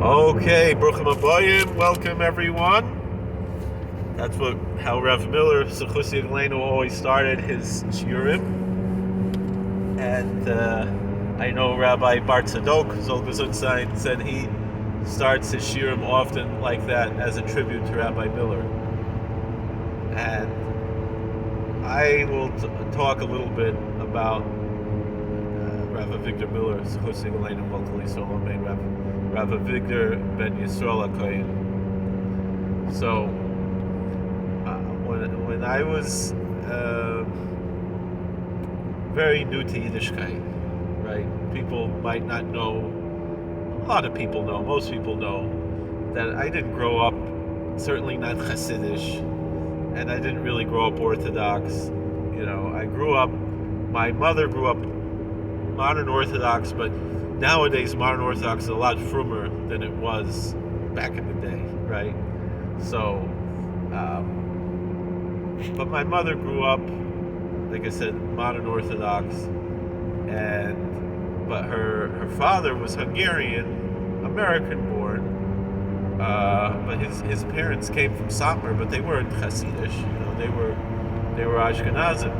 Okay, Bruchim Abayim, welcome everyone. That's how Rav Miller, Sechusi Agleinu, always started his shiurim. And I know Rabbi Bar Tzadok, Zol Gesundsein, said he starts his shiurim often like that as a tribute to Rabbi Miller. And I will talk a little bit about Rav Avigdor Miller, Sechusi Agleinu, Volkal Yisrael Amen, Rav Avigdor ben Yisrael HaKohen. So, when I was very new to Yiddishkeit, right? People might not know, a lot of people know, most people know, that I didn't grow up, certainly not Hasidish, and I didn't really grow up Orthodox. You know, I grew up, my mother grew up modern Orthodox, but nowadays modern Orthodox is a lot frummer than it was back in the day, right? So, but my mother grew up, like I said, modern Orthodox, but her father was Hungarian, American-born, but his parents came from Satmar, but they weren't Hasidish, you know, they were Ashkenazim.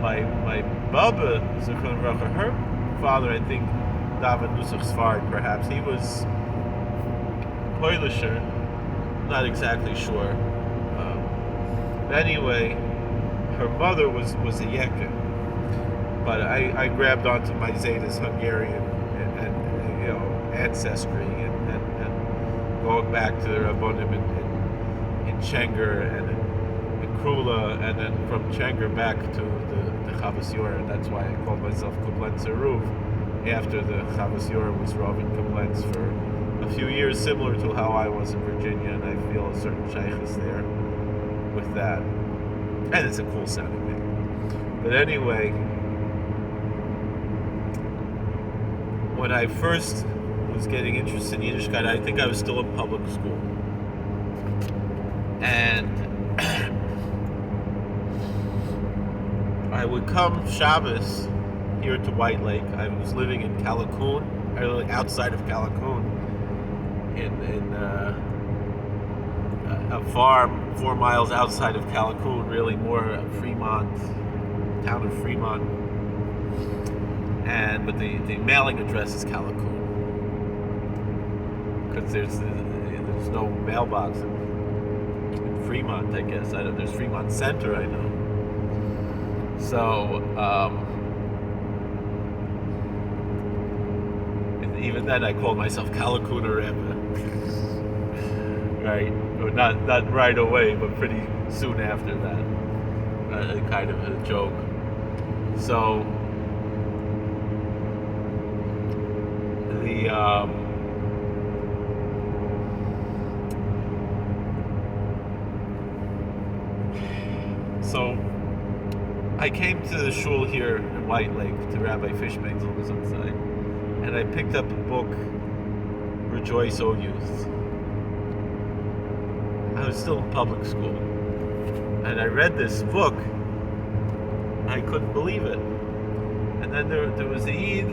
My Baba, Zichron Bracha, her father, I think, David Nusach Sfard, perhaps, he was Poilisher, not exactly sure. But anyway, her mother was a Yekker, but I grabbed onto my Zeta's Hungarian and you know, ancestry and going back to the Rabbonim in Chenger and in Krula, and then from Chenger back to the Chavas Yor, and that's why I called myself Koblenz Eruv, after the Chavas Yor was Rav in Koblenz for a few years, similar to how I was in Virginia, and I feel a certain shaykhus there with that. And it's a cool sounding name. But anyway, when I first was getting interested in Yiddishkeit, I think I was still in public school. And I would come Shabbos here to White Lake. I was living in Callicoon, outside of Callicoon, in a farm 4 miles outside of Callicoon, really more Fremont, town of Fremont. But the mailing address is Callicoon, because there's no mailbox in Fremont, I guess. There's Fremont Center, I know. So, and even then I called myself Callicooner Rebbe. Right? Or not right away, but pretty soon after that. Kind of a joke. So, so I came to the shul here in White Lake to Rabbi Fishman's on the side, and I picked up a book, Rejoice, O Youth. I was still in public school, and I read this book, and I couldn't believe it. And then there was the Eid,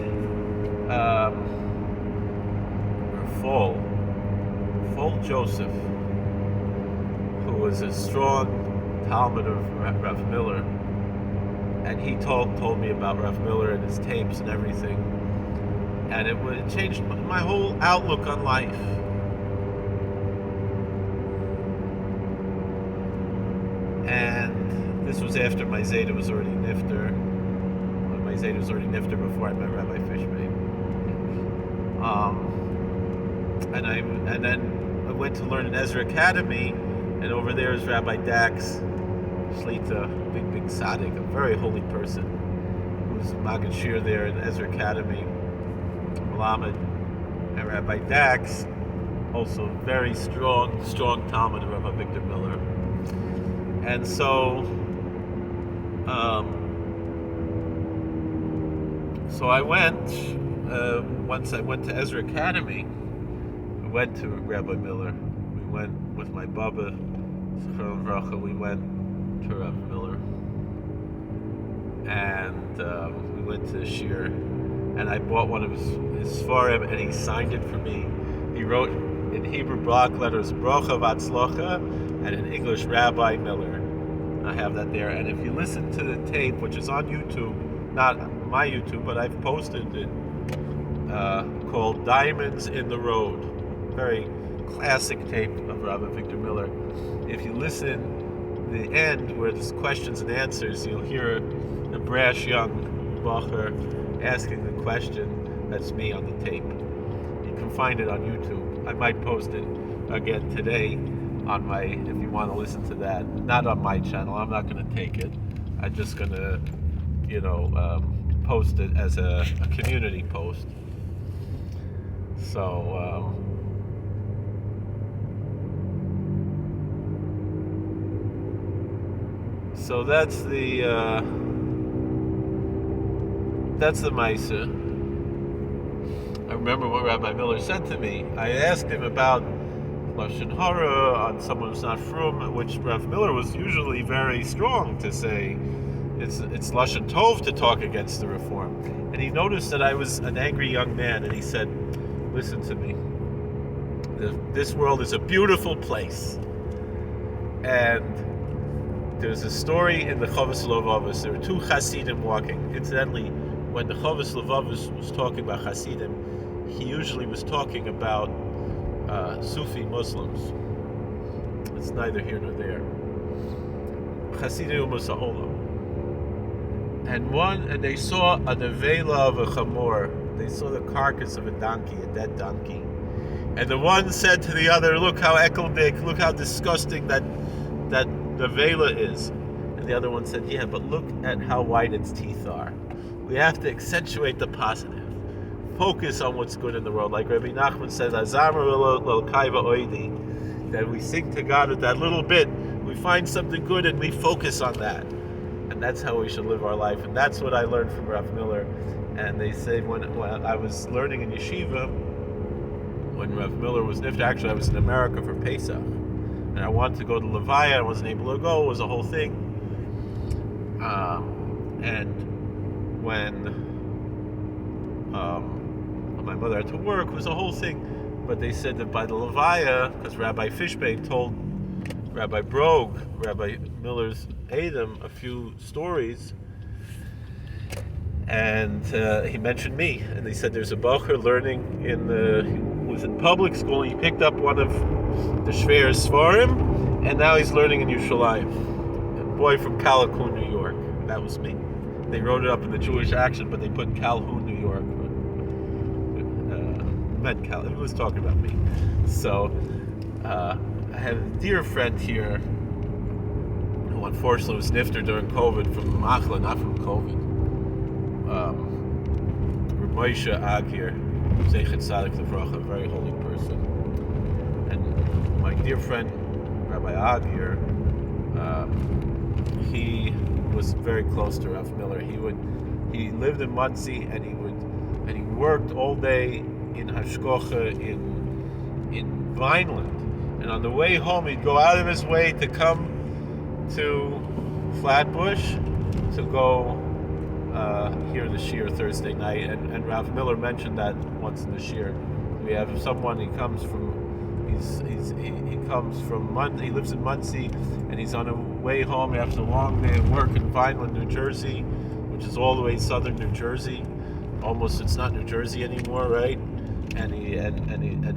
Fall Joseph, who was a strong Talmud of Rav Miller, and he told me about Rav Miller and his tapes and everything, and it changed my whole outlook on life. And this was after my Zeta was already nifter. My Zeta was already nifter before I met Rabbi Fishman. And then I went to learn in Ezra Academy, and over there is Rabbi Dax Shlita, big tzaddik, a very holy person, who's Maggid Shir there in Ezra Academy, Malamed. And Rabbi Dax, also very strong Talmud of Rav Avigdor Miller. And so, I went, once I went to Ezra Academy, we went to Rabbi Miller. We went with my Baba, Zichron Bracha, we went to Rav Miller. And we went to Shir. and I bought one of his Sfarim, and he signed it for me. He wrote in Hebrew block letters Brocha Vatzlocha, and in English Rabbi Miller. I have that there. And if you listen to the tape, which is on YouTube, not my YouTube, but I've posted it, called Diamonds in the Road. Very classic tape of Rav Avigdor Miller. If you listen, the end where there's questions and answers, you'll hear a brash young bacher asking the question. That's me on the tape. You can find it on YouTube. I might post it again today on my, if you want to listen to that. Not on my channel. I'm not going to take it. I'm just going to, post it as a community post. So, so that's the Maisa. I remember what Rabbi Miller said to me. I asked him about Lashon Hara on someone who's not frum, which Rav Miller was usually very strong to say it's Lashon Tov to talk against the reform. And he noticed that I was an angry young man, and he said, listen to me. This world is a beautiful place. And there's a story in the Chovos Levavos. There were two Hasidim walking. Incidentally, when the Chovos Levavos was talking about Hasidim, he usually was talking about Sufi Muslims. It's neither here nor there. Hasidim Umas Ha'olam. And they saw a nevela of a chamor. They saw the carcass of a donkey, a dead donkey. And the one said to the other, look how ekeldik, look how disgusting that nevela is. And the other one said, yeah, but look at how white its teeth are. We have to accentuate the positive. Focus on what's good in the world. Like Rabbi Nachman said, that we sing to God with that little bit. We find something good and we focus on that. And that's how we should live our life. And that's what I learned from Rav Miller. And they say when I was learning in yeshiva, when Rav Miller was nifter, actually I was in America for Pesach. And I wanted to go to Levaya, I wasn't able to go, it was a whole thing. And when my mother had to work, it was a whole thing. But they said that by the Levaya, because Rabbi Fishbane told Rabbi Brogue, Rabbi Miller's Adam, a few stories, and he mentioned me, and they said there's a bacher learning he was in public school, and he picked up one of the Shver's Svarim, and now he's learning in Yerushalayim. A boy from Calhoun, New York. That was me. They wrote it up in the Jewish Action, but they put Calhoun, New York. Meant Cal. It was talking about me. So I had a dear friend here who unfortunately was nifter during COVID from Machla, not from COVID. Moshe Agir, Zeichet Tzadik Livracha, a very holy person. And my dear friend Rabbi Agir, he was very close to Rav Miller. He lived in Monsey, and he worked all day in Hashkocha in Vineland. And on the way home, he'd go out of his way to come to Flatbush to go hear the shiur Thursday night. And Rav Miller mentioned that once in the shiur. We have someone, he lives in Monsey, and he's on a way home after a long day of work in Vineland, New Jersey, which is all the way southern New Jersey. Almost, it's not New Jersey anymore, right? And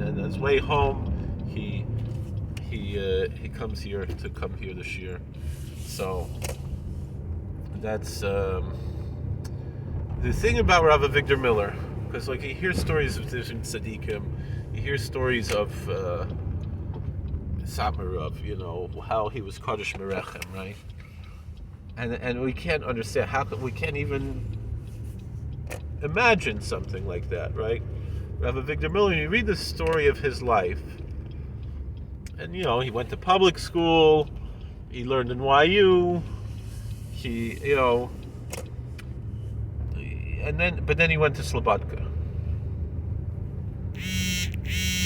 on his way home, he comes here to come hear the shiur. So that's the thing about Rav Avigdor Miller, because like you hear stories of different tzaddikim, you hear stories of Satmarov, how he was Kodesh Merechem, right? And we can't understand we can't even imagine something like that, right? Rav Avigdor Miller, you read the story of his life, and he went to public school, he learned in YU, but then he went to Slobodka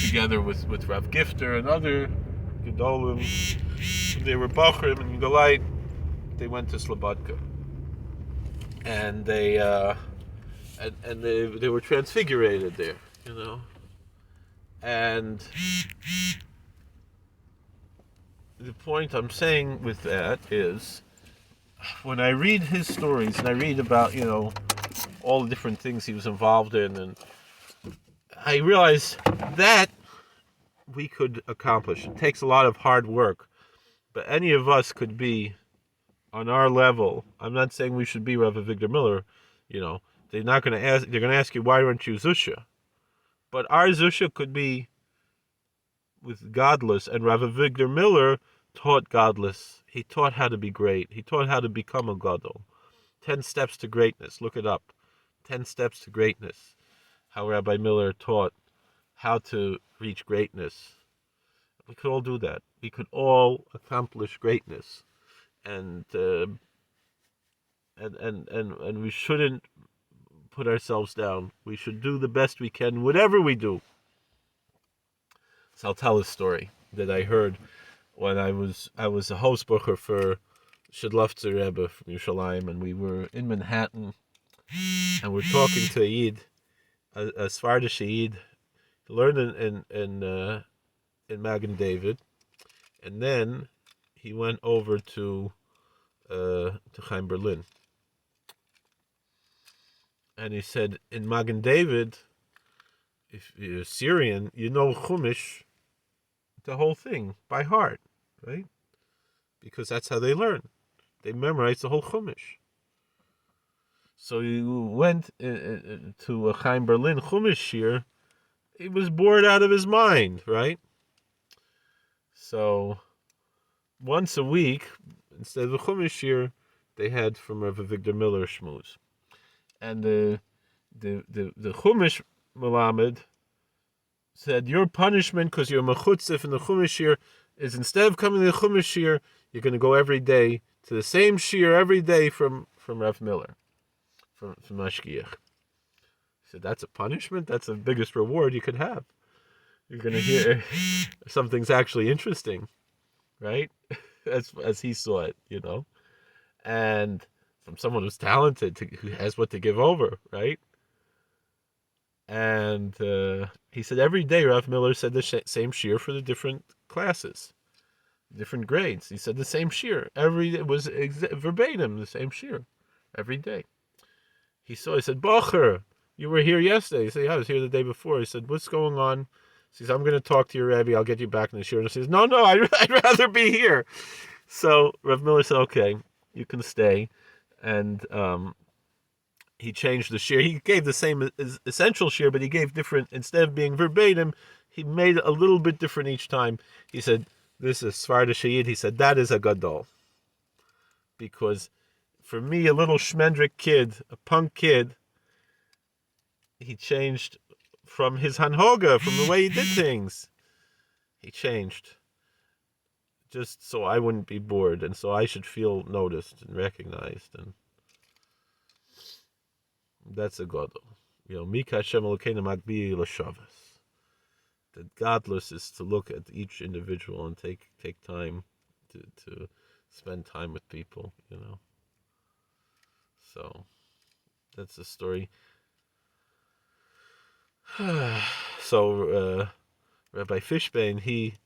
together with Rav Gifter and other Gedolim. They were Bachrim and Galite. They went to Slobodka, and they and they were transfigurated there, And the point I'm saying with that is, when I read his stories and I read about, all the different things he was involved in, and I realize that we could accomplish. It takes a lot of hard work, but any of us could be on our level. I'm not saying we should be Rav Avigdor Miller. They're not going to ask. They're going to ask you, why aren't you Zusha? But our Zusha could be with godless, and Rav Avigdor Miller taught godless. He taught how to be great. He taught how to become a gadol. 10 steps to greatness. Look it up. 10 steps to greatness. How Rabbi Miller taught how to reach greatness. We could all do that. We could all accomplish greatness, and we shouldn't put ourselves down. We should do the best we can, whatever we do. So I'll tell a story that I heard when I was a hostbucher for Shidlofzer Rebbe from Yerushalayim, and we were in Manhattan, and we're talking to a Yid, a Svardish Yid, learned in Magen David, and then he went over to Chaim Berlin, and he said, in Magen David, if you're Syrian, you know Chumash, the whole thing by heart, right? Because that's how they learn. They memorize the whole Chumash. So he went to a Chaim Berlin Chumash shir. He was bored out of his mind, right? So once a week, instead of a Chumash shir, they had from Rav Avigdor Miller shmooze. And the Chumash Melamed said, your punishment, because you're mechutzif in the Chumash shir, is instead of coming to the Chumash shir, you're going to go every day to the same shir every day from Rav Miller, from Mashgiach. He said, that's a punishment? That's the biggest reward you could have. You're going to hear something's actually interesting, right? As he saw it, And from someone who's talented, who has what to give over, right? And he said every day Rav Miller said the same shir for the different classes, different grades. He said the same shir. It was verbatim, the same shir, every day. He said, Bocher, you were here yesterday. He said, yeah, I was here the day before. He said, what's going on? He says, I'm going to talk to your Rebbe. I'll get you back in the shir. And he says, no, I'd rather be here. So Rav Miller said, okay, you can stay. And he changed the shir. He gave the same essential shir, but he gave different, instead of being verbatim, he made a little bit different each time. He said, this is Svardish Yid. He said, that is a gadol. Because for me, a little shmendrik kid, a punk kid, he changed from his hanhoga, from the way he did things. He changed. Just so I wouldn't be bored, and so I should feel noticed and recognized. And that's a gadol. Mika Hashem Elokeinu magbi l'shavas. That godless is to look at each individual and take time to spend time with people, So that's the story. So Rabbi Fishbane, he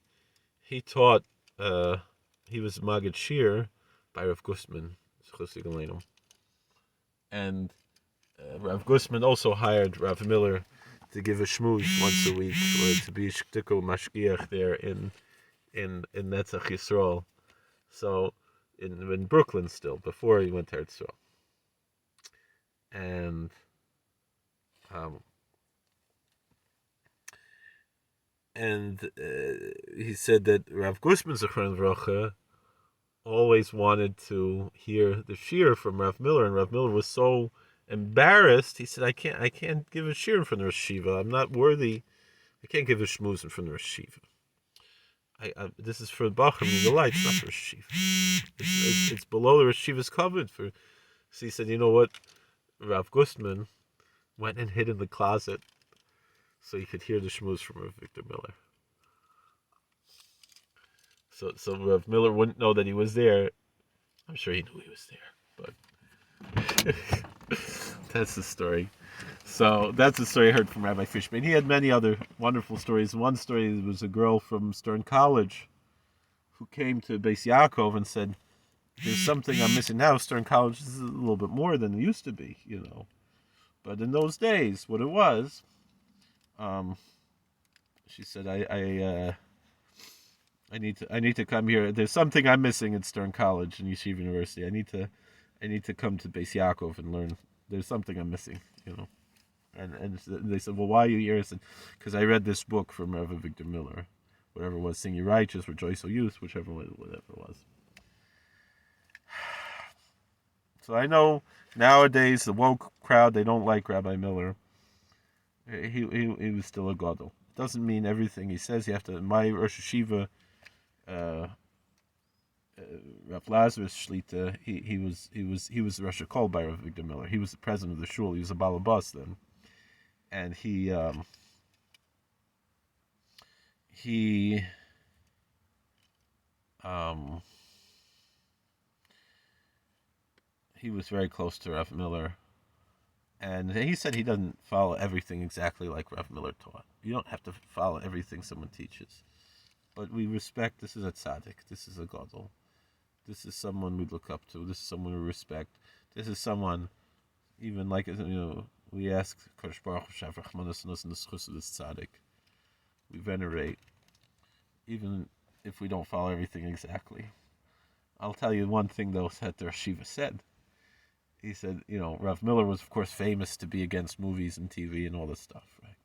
taught, he was Magid Shir by Rav Gustman, and Rav Gustman also hired Rav Miller to give a shmooze once a week, or to be shtiku mashgiach there in Netzach Yisrael. So in Brooklyn still, before he went to Eretz Yisrael. And he said that Rav Gustman Zechron Vracha always wanted to hear the shir from Rav Miller, and Rav Miller was so embarrassed. He said, I can't give a shir from the Rosh Yeshiva. I'm not worthy. I can't give a shmooze from the Rosh Yeshiva. This is for Bachar Migdalai. It's not for Rosh Yeshiva. It's below the Rosh Yeshiva's covered for. So he said, you know what? Rav Gustman went and hid in the closet so he could hear the shmooze from Rav Avigdor Miller. So Rav Miller wouldn't know that he was there. I'm sure he knew he was there, but that's the story. So that's the story I heard from Rabbi Fishman. He had many other wonderful stories. One story was a girl from Stern College who came to Beis Yaakov and said, "There's something I'm missing now. Stern College is a little bit more than it used to be, you know. But in those days, what it was, um, she said, I need to come here. There's something I'm missing at Stern College and Yeshiva University. I need to come to Beis Yaakov and learn. There's something I'm missing, you know." And they said, "Well, why are you here?" I said, "Because I read this book from Rav Avigdor Miller, whatever it was, Sing Ye Righteous, Rejoice O Youth, whatever it was." So I know nowadays the woke crowd, they don't like Rabbi Miller. He was still a gadol. Doesn't mean everything he says. You have to. My Rosh Hashiva, uh, Rav Lazarus Shlita, he was the Rosh Kol by Rav Avigdor Miller. He was the president of the shul. He was a balabas then, and he um he was very close to Rav Miller, and he said he doesn't follow everything exactly like Rav Miller taught. You don't have to follow everything someone teaches, but we respect. This is a tzaddik. This is a gadol. This is someone we look up to. This is someone we respect. This is someone, even like, you know, we ask Kodesh Baruch Hu Rachmanas Nos and the schus of this tzaddik. We venerate, even if we don't follow everything exactly. I'll tell you one thing though that the Shiva said. He said, you know, Rav Miller was, of course, famous to be against movies and TV and all this stuff, right?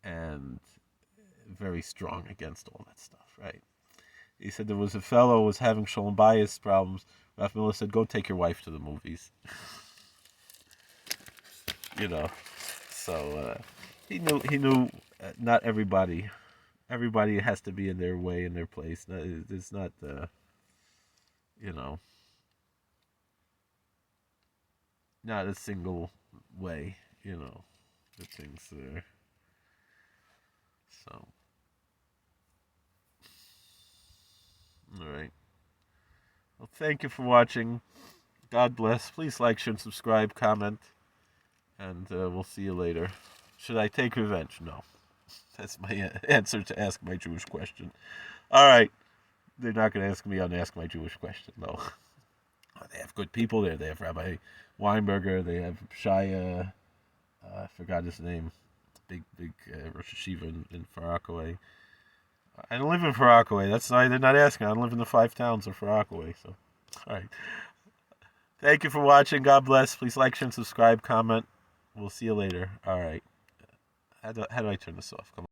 And very strong against all that stuff, right? He said there was a fellow who was having shalom bayis problems. Rav Miller said, "Go take your wife to the movies." You know, so he knew not everybody has to be in their way, in their place. It's not, you know, not a single way, you know, the things there. So, all right. Well, thank you for watching. God bless. Please like, share, and subscribe, comment, and we'll see you later. Should I take revenge? No. That's my answer to Ask My Jewish Question. All right. They're not going to ask me on Ask My Jewish Question, though. They have good people there. They have Rabbi Weinberger. They have Shaya. I forgot his name. Big Rosh Hashiva in Far Rockaway. I don't live in Far Rockaway. That's not. They're not asking. I don't live in the 5 towns of Far Rockaway. So, all right. Thank you for watching. God bless. Please like, share, and subscribe. Comment. We'll see you later. All right. How do I turn this off? Come on.